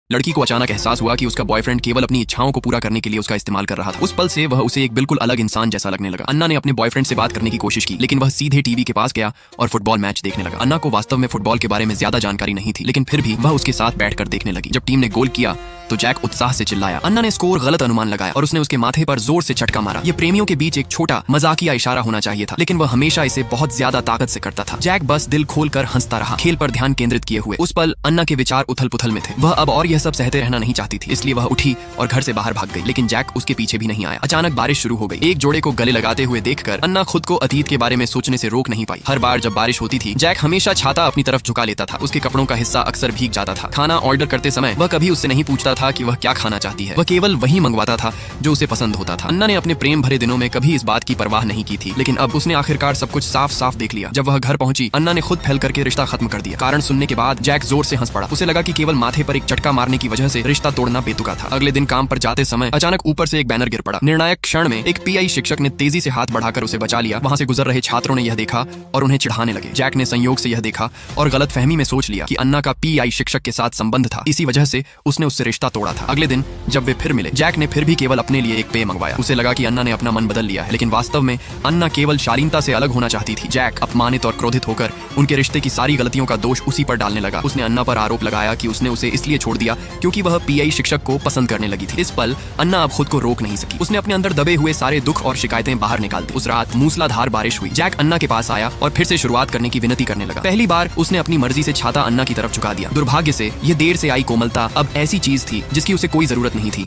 लड़की को अचानक एहसास हुआ कि उसका बॉयफ्रेंड केवल अपनी इच्छाओं को पूरा करने के लिए उसका इस्तेमाल कर रहा था। उस पल से वह उसे एक बिल्कुल अलग इंसान जैसा लगने लगा। अन्ना ने अपने बॉयफ्रेंड से बात करने की कोशिश की, लेकिन वह सीधे टीवी के पास गया और फुटबॉल मैच देखने लगा। अन्ना को वास्तव में फुटबॉल के बारे में ज्यादा जानकारी नहीं थी, लेकिन फिर भी वह उसके साथ बैठकर देखने लगी। जब टीम ने गोल किया तो जैक उत्साह से चिल्लाया। अन्ना ने स्कोर गलत अनुमान लगाया और उसने उसके माथे पर जोर से झटका मारा। ये प्रेमियों के बीच एक छोटा मजाकिया इशारा होना चाहिए था, लेकिन वह हमेशा इसे बहुत ज्यादा ताकत से करता था। जैक बस दिल खोलकर हंसता रहा, खेल पर ध्यान केंद्रित किए हुए। उस पल अन्ना के विचार उथल पुथल में थे। वह अब और यह सब सहते रहना नहीं चाहती थी, इसलिए वह उठी और घर से बाहर भाग गई। लेकिन जैक उसके पीछे भी नहीं आया। अचानक बारिश शुरू हो गई। एक जोड़े को गले लगाते हुए देखकर अन्ना खुद को अतीत के बारे में सोचने से रोक नहीं पाई। हर बार जब बारिश होती थी, जैक हमेशा छाता अपनी तरफ झुका लेता था। उसके कपड़ों का हिस्सा अक्सर भीग जाता था। खाना ऑर्डर करते समय वह कभी उससे नहीं पूछता था कि वह क्या खाना चाहती है। वह केवल वही मंगवाता था जो उसे पसंद होता था। अन्ना ने अपने प्रेम भरे दिनों में कभी इस बात की परवाह नहीं की थी, लेकिन अब उसने आखिरकार सब कुछ साफ साफ देख लिया। जब वह घर पहुंची, अन्ना ने खुद फैल करके रिश्ता खत्म कर दिया। कारण सुनने के बाद जैक जोर से हंस पड़ा। उसे लगा कि केवल माथे पर एक झटका मारने की वजह से रिश्ता तोड़ना बेतुका था। अगले दिन काम पर जाते समय अचानक ऊपर से एक बैनर गिर पड़ा। निर्णायक क्षण में एक पीआई शिक्षक ने तेजी से हाथ बढ़ाकर उसे बचा लिया। वहां से गुजर रहे छात्रों ने यह देखा और उन्हें चिढ़ाने लगे। जैक ने संयोग से यह देखा और गलतफहमी में सोच लिया कि अन्ना का पीआई शिक्षक के साथ संबंध था। इसी वजह से उसने उससे रिश्ता तोड़ा था। अगले दिन जब वे फिर मिले, जैक ने फिर भी केवल अपने लिए एक पेय मंगवाया। उसे लगा कि अन्ना ने अपना मन बदल लिया है, लेकिन वास्तव में अन्ना केवल शालीनता से अलग होना चाहती थी। जैक अपमानित और क्रोधित होकर उनके रिश्ते की सारी गलतियों का दोष उसी पर डालने लगा। उसने अन्ना पर आरोप लगाया कि उसने उसे इसलिए छोड़ दिया क्योंकि वह पीआई शिक्षक को पसंद करने लगी थी। इस पल अन्ना अब खुद को रोक नहीं सकी। उसने अपने अंदर दबे हुए सारे दुख और शिकायतें बाहर निकाल दी। उस रात मूसलाधार बारिश हुई। जैक अन्ना के पास आया और फिर से शुरुआत करने की विनती करने लगा। पहली बार उसने अपनी मर्जी से छाता अन्ना की तरफ झुका दिया। दुर्भाग्य से यह देर से आई कोमलता अब ऐसी चीज थी जिसकी उसे कोई जरूरत नहीं थी।